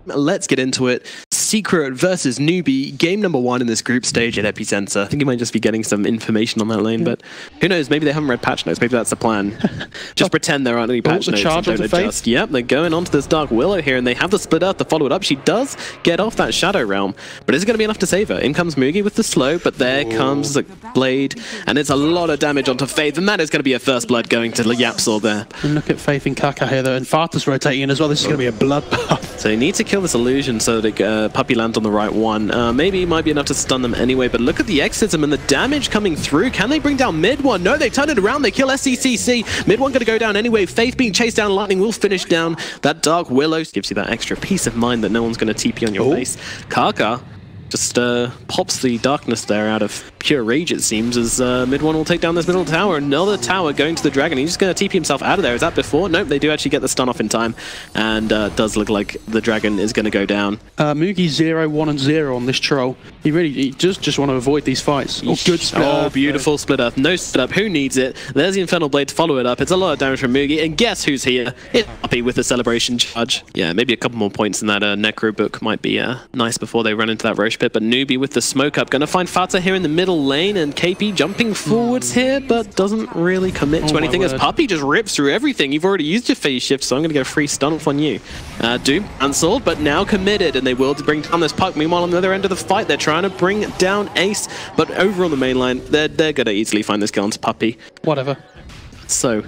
Let's get into it. Secret versus NEWBEE, game number 1 in this group stage at EPICENTER. I think you might just be getting some information on that lane, but who knows? Maybe they haven't read patch notes. Maybe that's the plan. Just pretend there aren't any patch notes and don't adjust. Yep, they're going onto this Dark Willow here, and they have the split earth to follow it up. She does get off that Shadow Realm, but is it going to be enough to save her? In comes Mugi with the slow, but there comes the Blade, and it's a lot of damage onto Faith, and that is going to be a first blood going to Yapsor there. And look at Faith and Kaka here, though, and Farta's rotating in as well. This is going to be a bloodbath. So you need to kill this illusion so that Puppey lands on the right one. Maybe it might be enough to stun them anyway, but look at the Exorcism and the damage coming through. Can they bring down mid one? No, they turn it around. They kill SCCC. Mid one going to go down anyway. Faith being chased down. Lightning will finish down that Dark Willow. Gives you that extra peace of mind that no one's going to TP on your base. Kaka just pops the darkness there out of pure rage, it seems, as mid one will take down this middle tower. Another tower going to the dragon. He's just going to TP himself out of there. Is that before? Nope, they do actually get the stun off in time, and does look like the dragon is going to go down. Mugi 0, 1, and 0 on this troll. He just want to avoid these fights. Oh, good split earth. Beautiful split earth. No split up. Who needs it? There's the Infernal Blade to follow it up. It's a lot of damage from Mugi, and guess who's here? It's Puppey with the celebration charge. Yeah, maybe a couple more points in that Necro book might be nice before they run into that Roche pit, but NEWBEE with the smoke up. Going to find Fata here in the middle lane, and KP jumping forwards here, but doesn't really commit to anything as Puppey just rips through everything. You've already used your phase shift, so I'm going to get a free stun off on you. Doom cancelled, but now committed, and they will bring down this puck. Meanwhile, on the other end of the fight, they're trying to bring down Ace, but over on the main line, they're going to easily find this kill onto Puppey. Whatever. So,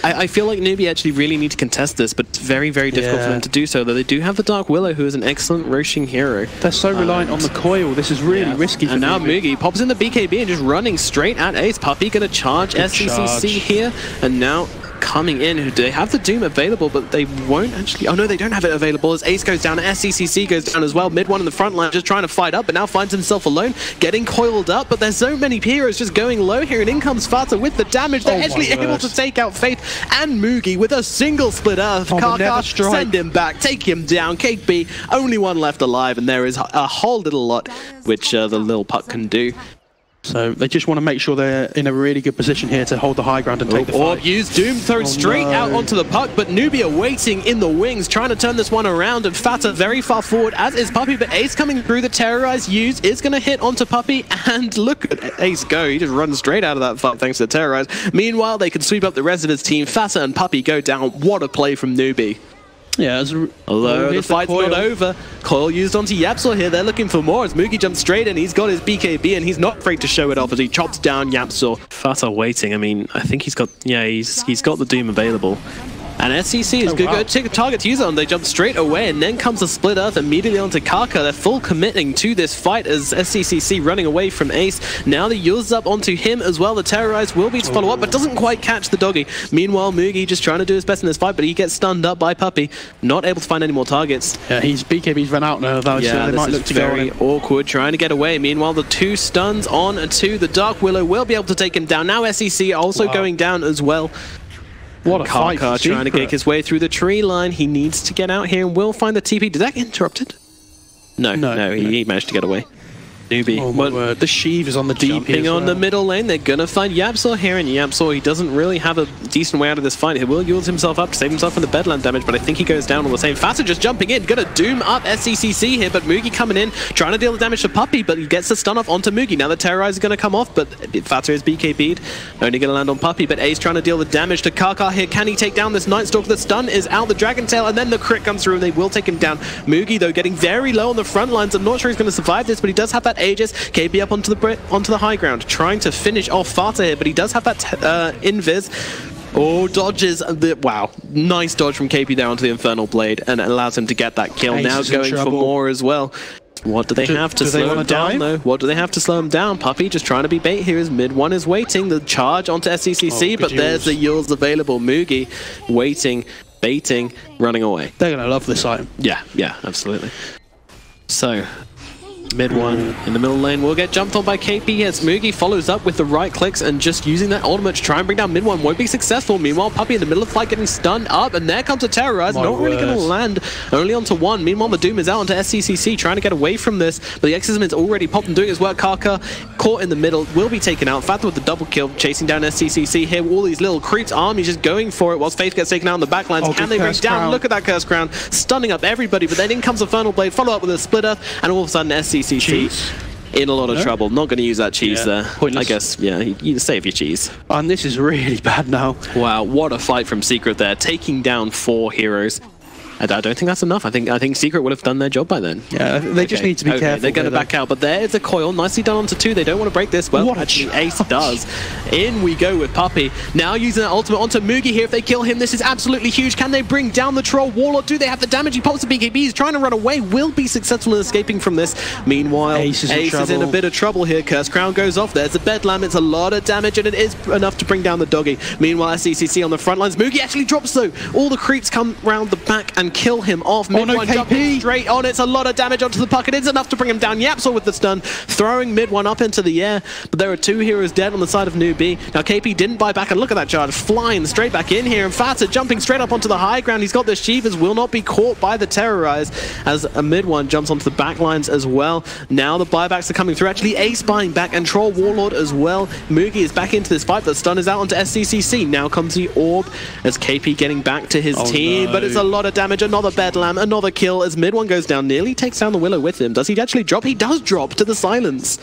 I feel like NEWBEE actually really need to contest this, but it's very, very difficult for them to do so, though they do have the Dark Willow, who is an excellent roaching hero. They're so reliant on the coil. This is really risky for And now NEWBEE. Mugi pops in the BKB and just running straight at Ace. Puppey going to charge SCCC here, and now coming in. They have the Doom available, but they won't actually... Oh no, they don't have it available as Ace goes down, SCCC goes down as well. Mid one in the front line just trying to fight up, but now finds himself alone, getting coiled up, but there's so many heroes just going low here, and in comes Fata with the damage. They're actually able to take out Faith and Mugi with a single split earth. Kaka, send him back, take him down. KP, only one left alive, and there is a whole little lot which the little puck can do. So they just want to make sure they're in a really good position here to hold the high ground and take the fight. Use Doom thrown straight out onto the puck, but NEWBEE are waiting in the wings, trying to turn this one around, and Fata very far forward, as is Puppey, but Ace coming through. The Terrorize use is going to hit onto Puppey, and look at Ace go. He just runs straight out of that fight thanks to the Terrorize. Meanwhile, they can sweep up the rest of his team. Fata and Puppey go down. What a play from NEWBEE. Yeah, although the fight's not over. Coil used onto Yapsor here. They're looking for more as Mugi jumps straight in. He's got his BKB and he's not afraid to show it off as he chops down Yapsor. Fata waiting. I mean, I think he's got the Doom available. And SCC is good target to use on. They jump straight away, and then comes a split earth immediately onto Kaka. They're full committing to this fight as SCCC running away from Ace. Now the use up onto him as well. The Terrorize will be to follow up, but doesn't quite catch the doggy. Meanwhile, Mugi just trying to do his best in this fight, but he gets stunned up by Puppey. Not able to find any more targets. Yeah, his BKB's run out now, though, so they might look to go on him. Very awkward, trying to get away. Meanwhile, the 2 stuns on to the Dark Willow will be able to take him down. Now SCC also going down as well. What a fight. Kaka trying to get his way through the tree line. He needs to get out here and will find the TP. Did that get interrupted? No, he managed to get away. NEWBEE. Oh my word. The Sheev is on the DP jumping on the middle lane. They're going to find Yapsor here, and Yapsor, he doesn't really have a decent way out of this fight. He will use himself up to save himself from the bedlam damage, but I think he goes down all the same. Fata just jumping in, going to Doom up SCCC here, but Mugi coming in, trying to deal the damage to Puppey, but he gets the stun off onto Mugi. Now the Terrorize is going to come off, but Fata is BKB'd. Only going to land on Puppey, but Ace trying to deal the damage to Kaka here. Can he take down this Night Stalker? The stun is out, the Dragon Tail, and then the crit comes through, and they will take him down. Mugi, though, getting very low on the front lines. I'm not sure he's going to survive this, but he does have that Aegis. KP up onto the high ground, trying to finish off Fata here, but he does have that invis. Oh, dodges. Wow, nice dodge from KP there onto the Infernal Blade, and it allows him to get that kill. Now going for more as well. What do they have to slow him down, though? What do they have to slow him down? Puppey just trying to be bait here as mid one is waiting. The charge onto SCCC, but there's the Yules available. Mugi waiting, baiting, running away. They're going to love this item. Yeah, absolutely. So... Mid one in the middle lane will get jumped on by KP as NEWBEE follows up with the right clicks and just using that ultimate to try and bring down mid one. Won't be successful. Meanwhile, Puppey in the middle of the fight getting stunned up, and there comes a Terrorize. Not really going to land. Only onto one. Meanwhile, the Doom is out onto SCCC trying to get away from this, but the Exorcism is already popped and doing his work. Kaka caught in the middle, will be taken out. Fata with the double kill, chasing down SCCC here. All these little creeps, armies just going for it whilst Faith gets taken out on the backlines. Can they bring down? Look at that Curse Crown, stunning up everybody, but then in comes the Infernal Blade, follow up with a Split Earth, and all of a sudden SCCC in a lot of trouble. Not going to use that cheese there. Pointless. I guess, yeah, you save your cheese. And this is really bad now. Wow, what a fight from Secret there, taking down 4 heroes. I don't think that's enough. I think Secret would have done their job by then. Yeah, they just need to be careful. They're going to back out, but there is a coil. Nicely done onto 2. They don't want to break this. Well, actually, Ace does. In we go with Puppey. Now using that ultimate onto NEWBEE here. If they kill him, this is absolutely huge. Can they bring down the Troll Warlord? Do they have the damage? He pops the BKB. He's trying to run away. Will be successful in escaping from this. Meanwhile, Ace is in a bit of trouble here. Curse Crown goes off. There's a Bedlam. It's a lot of damage, and it is enough to bring down the doggy. Meanwhile, SCCC on the front lines. NEWBEE actually drops though. All the creeps come round the back and kill him off. Mid one jumping straight on. It's a lot of damage onto the puck. It is enough to bring him down. YapzOr with the stun, throwing mid one up into the air. But there are 2 heroes dead on the side of NEWBEE. Now KP didn't buy back, and look at that charge flying straight back in here. And Fata jumping straight up onto the high ground. He's got the Shivas, will not be caught by the Terrorize as a mid one jumps onto the back lines as well. Now the buybacks are coming through. Actually, Ace buying back and Troll Warlord as well. NEWBEE is back into this fight. The stun is out onto SCCC. Now comes the Orb as KP getting back to his team. But it's a lot of damage. Another Bedlam, another kill as mid one goes down, nearly takes down the Willow with him. Does he actually drop? He does drop to the silence.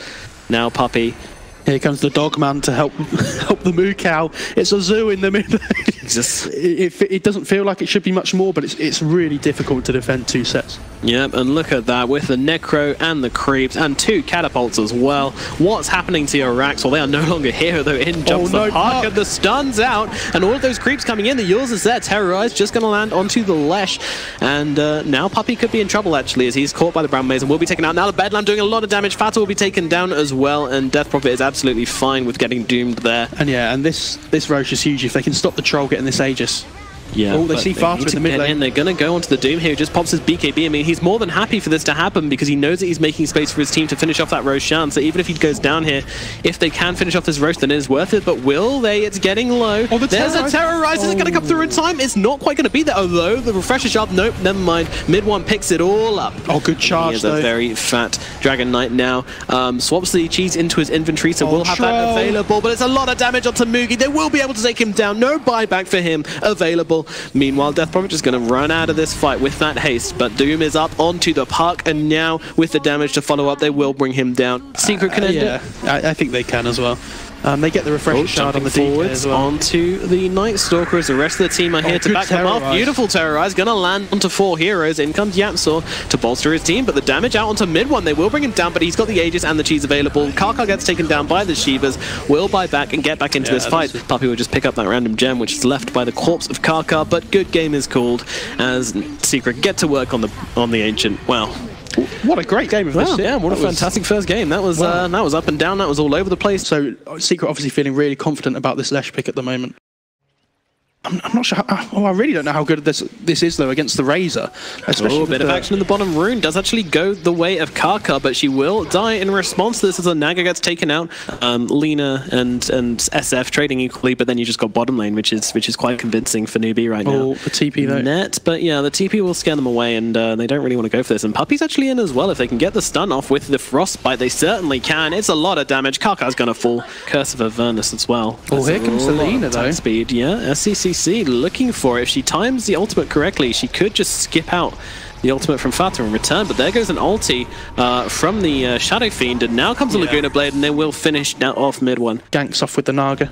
Now Puppey. Here comes the Dogman to help the Moo Cow. It's a zoo in the middle. It doesn't feel like it should be much more, but it's really difficult to defend 2 sets. Yep, and look at that with the Necro and the Creeps and 2 Catapults as well. What's happening to your Racks? Well, they are no longer here, though. In jumps the Park, and the stun's out, and all of those Creeps coming in. The Yours is there. Terrorize just going to land onto the Lesh, and now Puppey could be in trouble, actually, as he's caught by the Brown Maze and will be taken out. Now the Bedlam doing a lot of damage. Fata will be taken down as well, and Death Prophet is absolutely fine with getting doomed there. And yeah, and this Roche is huge. If they can stop the Troll getting this Aegis. Yeah, they see Fata in the mid lane. They're going to go onto the Doom here. He just pops his BKB. I mean, he's more than happy for this to happen because he knows that he's making space for his team to finish off that Roshan. So even if he goes down here, if they can finish off this Roche, then it is worth it. But will they? It's getting low. There's a Terrorize. Is it going to come through in time? It's not quite going to be there. Although the Refresher Shard, nope, never mind. Mid one picks it all up. Oh, good charge, though. He is a very fat Dragon Knight now. Swaps the cheese into his inventory, so we'll have that available. But it's a lot of damage onto NEWBEE. They will be able to take him down. No buyback for him available. Meanwhile, Death Prophet just going to run out of this fight with that haste, but Doom is up onto the puck, and now with the damage to follow up, they will bring him down. Secret can end it. I think they can as well. They get the Refresher Shard on the DK as well. Onto the Night Stalker as the rest of the team are here to back them off. Beautiful Terrorize, going to land onto 4 heroes. In comes YapzOr to bolster his team, but the damage out onto mid one. They will bring him down, but he's got the Aegis and the cheese available. Kaka gets taken down by the Shivas, will buy back and get back into this fight. Puppey will just pick up that random gem, which is left by the corpse of Kaka, but good game is called as Secret get to work on the Ancient. Wow. What a great game of this. Yeah, what a fantastic first game. That was up and down. That was all over the place. So Secret obviously feeling really confident about this Lesh pick at the moment. I'm not sure. I really don't know how good this is though against the Razor. A bit of action in the bottom. Rune does actually go the way of Kaka, but she will die in response to this as a Naga gets taken out. Lina and SF trading equally, but then you just got bottom lane, which is quite convincing for NEWBEE right now. The TP though. Net, but yeah, the TP will scare them away, and they don't really want to go for this. And Puppey's actually in as well. If they can get the stun off with the Frostbite, they certainly can. It's a lot of damage. Kaka's going to fall. Curse of Avernus as well. Oh, here comes Selena though. Speed, yeah. SCCC looking for it. If she times the ultimate correctly, she could just skip out the ultimate from Fata and return, but there goes an ulti from the Shadow Fiend, and now comes the Laguna Blade, and they will finish now off mid one. Ganks off with the Naga.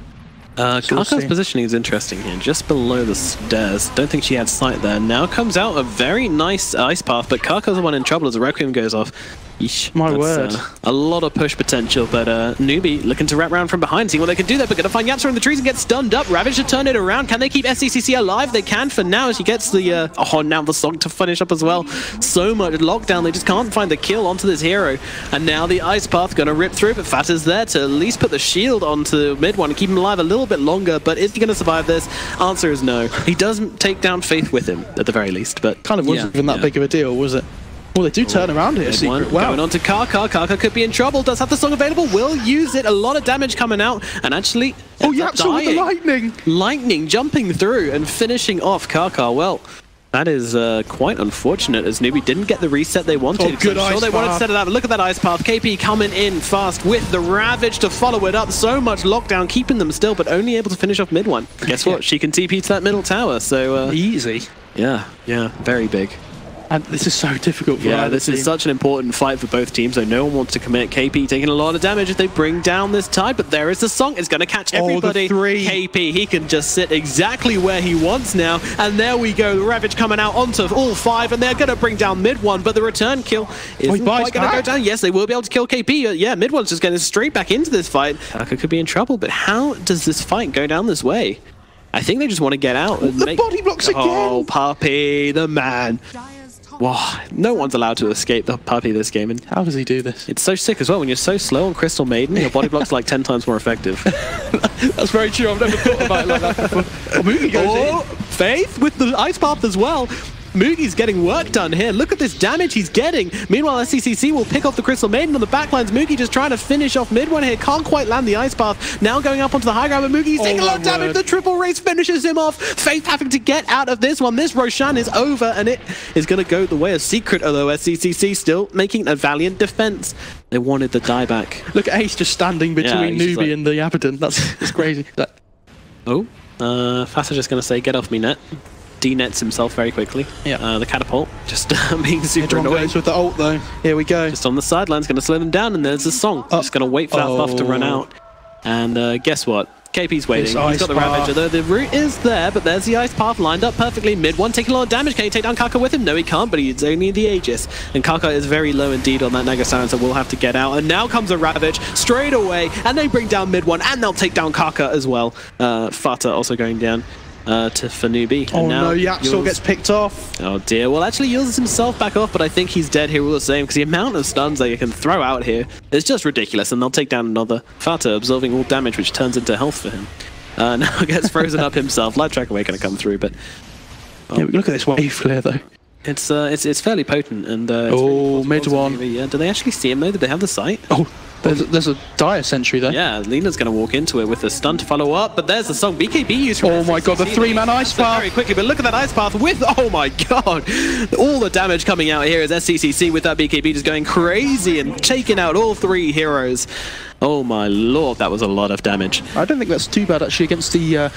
Kaka's positioning is interesting here, just below the stairs. Don't think she had sight there. Now comes out a very nice ice path, but Kaka's the one in trouble as the Requiem goes off. Yeesh, my word. A lot of push potential, but NEWBEE looking to wrap around from behind, seeing what they can do there, but going to find YapzOr in the trees and get stunned up. Ravage to turn it around. Can they keep SCCC alive? They can for now as she gets the... now the song to finish up as well. So much lockdown, they just can't find the kill onto this hero. And now the Ice Path going to rip through, but Fata's there to at least put the shield onto mid one and keep him alive a little bit longer, but is he going to survive this? Answer is no. He doesn't take down Faith with him, at the very least, but... Kind of wasn't even that big of a deal, was it? Well, they do turn around here, Secret. Wow. Going on to Kaka. Kaka could be in trouble. Does have the song available. Will use it. A lot of damage coming out. And actually, oh, YapzOr with the lightning. Lightning jumping through and finishing off Kaka. Well, that is quite unfortunate, as NEWBEE didn't get the reset they wanted. Oh, good I'm sure they wanted to set it up. Look at that ice path. KP coming in fast with the Ravage to follow it up. So much lockdown, keeping them still, but only able to finish off mid one. Guess what? She can TP to that middle tower. So easy. Yeah, very big. And this is so difficult for this is such an important fight for both teams, so no one wants to commit. KP taking a lot of damage if they bring down this tide, but there is the song. It's going to catch everybody. KP, he can just sit exactly where he wants now, and there we go. The Ravage coming out onto all 5, and they're going to bring down mid one, but the return kill isn't quite going to go down. Yes, they will be able to kill KP. Yeah, mid one's just getting straight back into this fight. Kaka could be in trouble, but how does this fight go down this way? I think they just want to get out. And the body blocks again. Oh, Puppey, the man. Wow, no one's allowed to escape the Puppey this game. And how does he do this? It's so sick as well. When you're so slow on Crystal Maiden, your body block's like 10 times more effective. That's very true. I've never thought about it like that before. Oh, Moogie goes in. Faith with the ice path as well. Moogie's getting work done here. Look at this damage he's getting. Meanwhile, SCCC will pick off the Crystal Maiden on the backlines. Moogie just trying to finish off mid one here. Can't quite land the ice path. Now going up onto the high ground, but Moogie's taking a lot of damage. The triple race finishes him off. Faith having to get out of this one. This Roshan is over, and it is going to go the way of Secret, although SCCC still making a valiant defense. They wanted the dieback. Look at Ace just standing between NEWBEE and the Abaddon. That's crazy. Oh, Fassa just going to say, get off me, net. D-nets himself very quickly. Yeah. The catapult just being super annoying. Goes with the ult though. Here we go. Just on the sidelines, going to slow them down, and there's the song. Just going to wait for that buff to run out. And guess what? KP's waiting. He's got the Ravager, though the route is there, but there's the ice path lined up perfectly. Mid one taking a lot of damage. Can he take down Kaka with him? No, he can't, but he's only the Aegis. And Kaka is very low indeed on that Naga Siren, so we'll have to get out. And now comes a Ravage straight away, and they bring down mid one, and they'll take down Kaka as well. Fata also going down. For NEWBEE. Oh no, YapzOr gets picked off. Oh dear. Well, actually uses himself back off, but I think he's dead here all the same, because the amount of stuns that you can throw out here is just ridiculous, and they'll take down another. Fata absorbing all damage, which turns into health for him. Now gets frozen up himself. Light Track Away going to come through, but... Yeah, look at this wave clear though. It's fairly potent, and oh, mid one. Yeah. Do they actually see him though? Did they have the sight? Oh, there's a dire sentry there. Yeah, Lena's going to walk into it with a stun to follow up, but there's the song BKB used from oh my god, the 3-man ice path. Very quickly, but look at that ice path with, oh my god, all the damage coming out here is SCCC with that BKB just going crazy and taking out all 3 heroes. Oh my lord, that was a lot of damage. I don't think that's too bad actually against the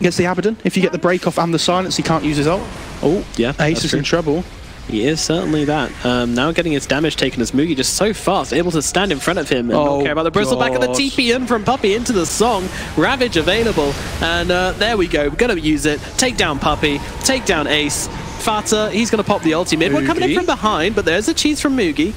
Abaddon. If you get the break off and the silence, he can't use his ult. Oh, yeah, Ace is in trouble. He is certainly that. Now getting his damage taken as Moogie just so fast, able to stand in front of him and not care about the bristle. Back at the TP in from Puppey into the song. Ravage available. And there we go. We're going to use it. Take down Puppey. Take down Ace. Fata, he's going to pop the ultimate. We're coming in from behind, but there's a cheese from Moogie.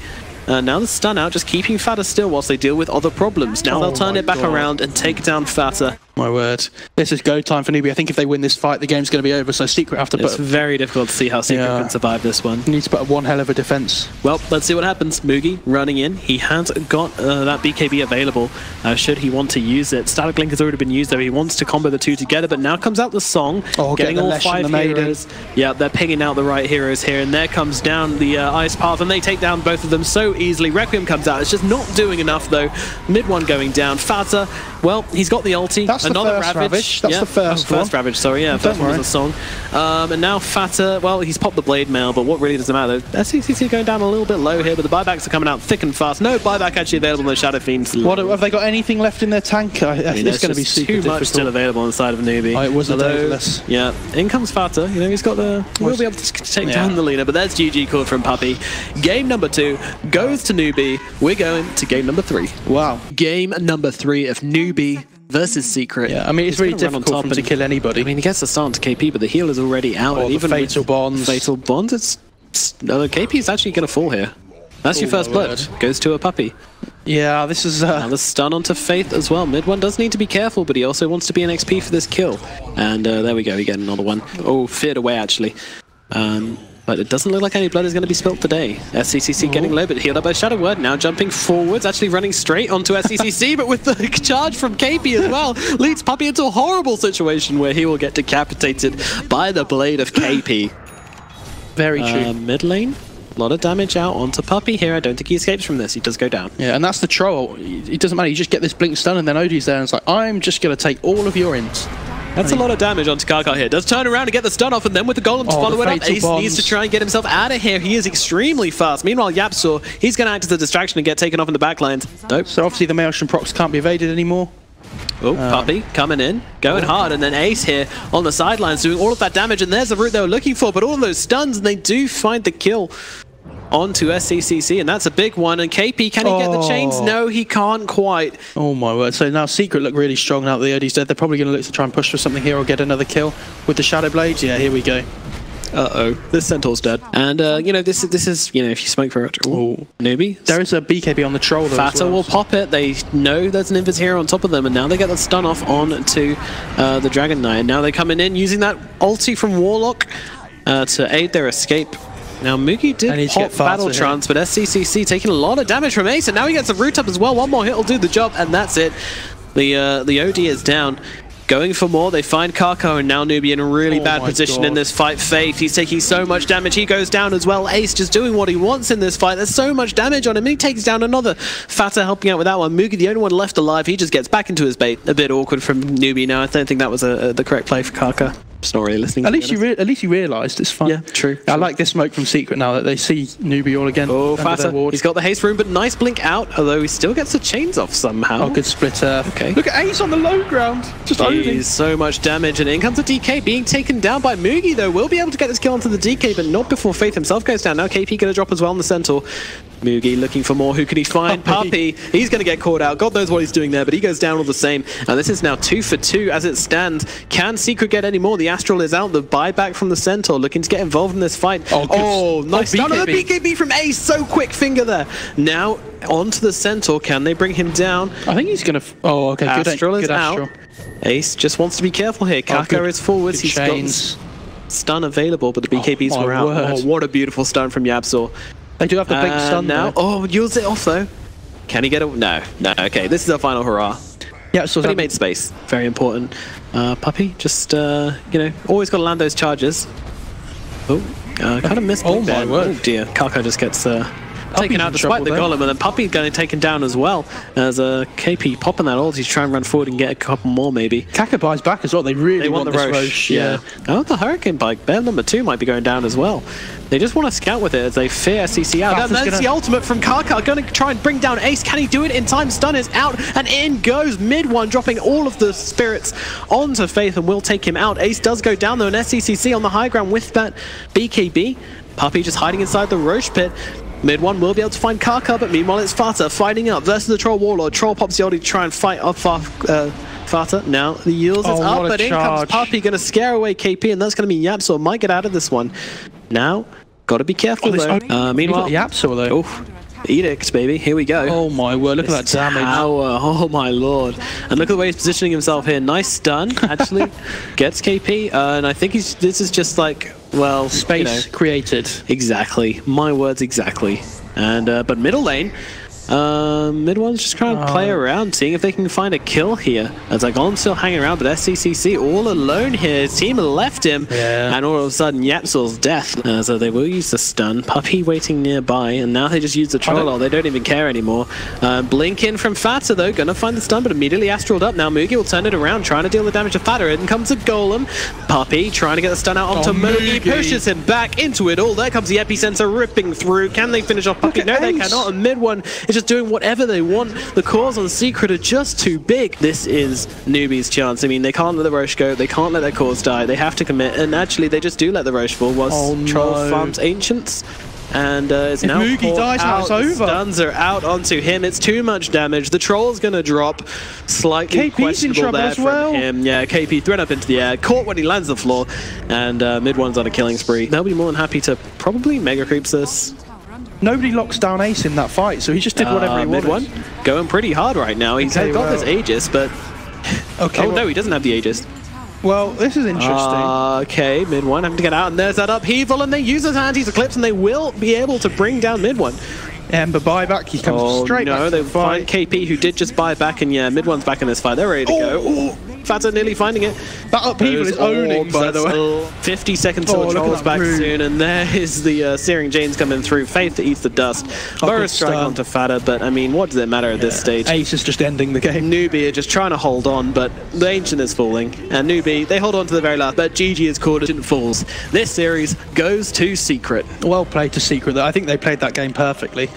Now the stun out, just keeping Fata still whilst they deal with other problems. Now they'll turn it back around and take down Fata. My word. This is go time for NEWBEE. I think if they win this fight, the game's going to be over, so Secret have to put... It's very difficult to see how Secret can survive this one. Needs to put up one hell of a defense. Well, let's see what happens. Moogie running in. He has got that BKB available, should he want to use it. Static Link has already been used, though. He wants to combo the 2 together, but now comes out the song. Getting all 5 heroes. Yeah, they're pinging out the right heroes here, and there comes down the ice path, and they take down both of them so easily. Requiem comes out. It's just not doing enough, though. Mid one going down. Fata, well, he's got the ulti. That's another Ravage. That's the first Ravage, sorry, yeah. First one was a song. And now Fata, well, he's popped the blade mail, but what really doesn't matter? SCCC going down a little bit low here, but the buybacks are coming out thick and fast. No buyback actually available in the Shadow Fiends. What, have they got anything left in their tank? I mean, it's going to be super too difficult. Much still available on the side of NEWBEE. Oh, it wasn't overless. Yeah, in comes Fata. You know, he's got the... We'll be able to take down the leader, but there's GG called from Puppey. Game number 2 goes to NEWBEE. We're going to game number 3. Wow. Game number 3 of NEWBEE versus Secret. Yeah, I mean, it's really difficult for him to kill anybody. I mean, he gets the start to KP, but the heal is already out. Oh, even Fatal Bonds. Fatal Bonds, KP is actually going to fall here. That's your first blood. Goes to a Puppey. Yeah, this is... Now the stun onto Faith as well. Mid one does need to be careful, but he also wants to be an XP for this kill. And there we go, we get another one. Oh, feared away, actually. But it doesn't look like any blood is going to be spilt today. SCCC getting low, but healed up by Shadow Word. Now jumping forwards, actually running straight onto SCCC, but with the charge from KP as well, leads Puppey into a horrible situation where he will get decapitated by the blade of KP. Very true. Mid lane? A lot of damage out onto Puppey here. I don't think he escapes from this. He does go down. Yeah, and that's the troll. It doesn't matter. You just get this blink stun, and then Odie's there, and it's like, I'm just going to take all of your ints. That's a lot of damage onto Kaka here. Does turn around and get the stun off, and then with the golem to follow it up, Ace needs to try and get himself out of here. He is extremely fast. Meanwhile, YapzOr, he's going to act as a distraction and get taken off in the backlines. Nope. So obviously the Maelstrom procs can't be evaded anymore. Oh, Puppey coming in, going hard, and then Ace here on the sidelines doing all of that damage, and there's the route they were looking for, but all of those stuns, and they do find the kill onto SCCC, and that's a big one. And KP, can he get the chains? No, he can't quite. Oh my word. So now Secret look really strong now that the Odie's dead. They're probably going to look to try and push for something here or get another kill with the Shadow Blades. Yeah, here we go. Uh-oh, this Centaur's dead. And, you know, this is, you know, if you smoke for it. Ooh, NEWBEE. There is a BKB on the troll, though. Fata will pop it. They know there's an Invis here on top of them, and now they get the stun off on to the Dragon Knight. Now they're coming in using that ulti from Warlock to aid their escape. Now, Moogie did pop Battle Trance, but SCCC taking a lot of damage from Ace, and now he gets the root up as well. One more hit will do the job, and that's it. The OD is down. Going for more, they find Kako, and now NEWBEE in a really bad position in this fight. Faith, he's taking so much damage, he goes down as well. Ace just doing what he wants in this fight. There's so much damage on him, he takes down another. Fata helping out with that one. Moogie, the only one left alive, he just gets back into his bait. A bit awkward from NEWBEE now. I don't think that was the correct play for Kako. Just not really listening. At least you realised it's fun. Yeah, true. I like this smoke from Secret now that they see NEWBEE all again. Oh, Fata. He's got the haste room, but nice blink out, although he still gets the chains off somehow. Oh, good splitter. Okay. Look at Ace on the low ground. Just owning. So much damage, and in comes the DK being taken down by Moogie, though. Will be able to get this kill onto the DK, but not before Faith himself goes down. Now KP going to drop as well on the Centaur. Moogie looking for more. Who can he find? Puppey. He's going to get caught out. God knows what he's doing there, but he goes down all the same. And this is now 2 for 2 as it stands. Can Secret get any more? The Astral is out. The buyback from the Centaur looking to get involved in this fight. Oh, nice down on the BKB from Ace. So quick finger there. Now onto the Centaur. Can they bring him down? I think he's going to... Oh, okay. Astral is out. Ace just wants to be careful here. Kako is forwards. He's got stun available, but the BKBs were out. Oh, what a beautiful stun from YapzOr. They do have the big stun now. Oh, use it off though. Can he get it? No. Okay, this is our final hurrah. Yeah, so but he made space. Very important. Puppey, just you know, always got to land those charges. Oh, kind of missed. Oh my word! Oh dear, Kako just gets taken out despite the golem, and then Puppey's getting taken down as well as KP popping that ult. He's trying to run forward and get a couple more maybe. Kaka buys back as well. They really want the Roche. Yeah. Oh, the Hurricane Bike. Bear number 2 might be going down as well. They just want to scout with it as they fear SCC out. And that's the ultimate from Kaka. Going to try and bring down Ace. Can he do it in time? Stun is out, and in goes mid one, dropping all of the spirits onto Faith, and will take him out. Ace does go down though, and SCCC on the high ground with that BKB. Puppey just hiding inside the Roche pit. Mid one will be able to find Kaka, but meanwhile it's Fata fighting up versus the Troll Warlord. Troll pops the ulti to try and fight up Fata. Now the yields is up, but in comes Puppey, going to scare away KP, and that's going to mean YapzOr might get out of this one. Now, got to be careful though. Meanwhile, YapzOr though. Oh, Edict, baby. Here we go. Oh my word, look at that damage. Oh my lord. And look at the way he's positioning himself here. Nice stun, actually. Gets KP, and I think this is just like, well, space created. Exactly. My words exactly. And but middle lane, mid one's just trying to play around, seeing if they can find a kill here. As Golem's still hanging around, but SCCC all alone here. His team left him, and all of a sudden YapzOr's death. So they will use the stun. Puppey waiting nearby, and now they just use the troll. They don't even care anymore. Blink in from Fata though, gonna find the stun, but immediately Astraled up. Now Moogie will turn it around, trying to deal the damage to Fata. In comes a Golem. Puppey trying to get the stun out onto Moogie, pushes him back into it all. There comes the epicenter ripping through. Can they finish off Puppey? No, they cannot. And mid one is just doing whatever they want. The cores on Secret are just too big. This is NEWBEE's chance. I mean, they can't let the Roche go. They can't let their cores die. They have to commit. And actually, they just do let the Roche fall. Whilst Troll farms Ancients. And it's now Moogie dies, now it's over. Stuns are out onto him. It's too much damage. The Troll's going to drop. Slightly questionable there from him. Yeah, KP thrown up into the air. Caught when he lands the floor. And mid one's on a killing spree. They'll be more than happy to probably mega creeps this. Nobody locks down Ace in that fight, so he just did whatever he wanted. Mid one going pretty hard right now. He's got this Aegis, but no, he doesn't have the Aegis. Well, this is interesting. Okay, mid one having to get out, and there's that upheaval, and they use his anti-eclipse, and they will be able to bring down mid one. Ember buyback, he comes straight back. No, they find KP, who did just buy back, and yeah, mid one's back in this fight. They're ready to go. Fata nearly finding it. That upheaval is owning, by the way. 50 seconds till Trolls back room. soon, and there is the Searing Janes coming through. Faith that eats the dust. Burrow strike onto Fata, but I mean, what does it matter at this stage? Ace is just ending the game. NEWBEE are just trying to hold on, but the Ancient is falling, and NEWBEE, they hold on to the very last, but GG is called Ancient falls. This series goes to Secret. Well played to Secret. I think they played that game perfectly.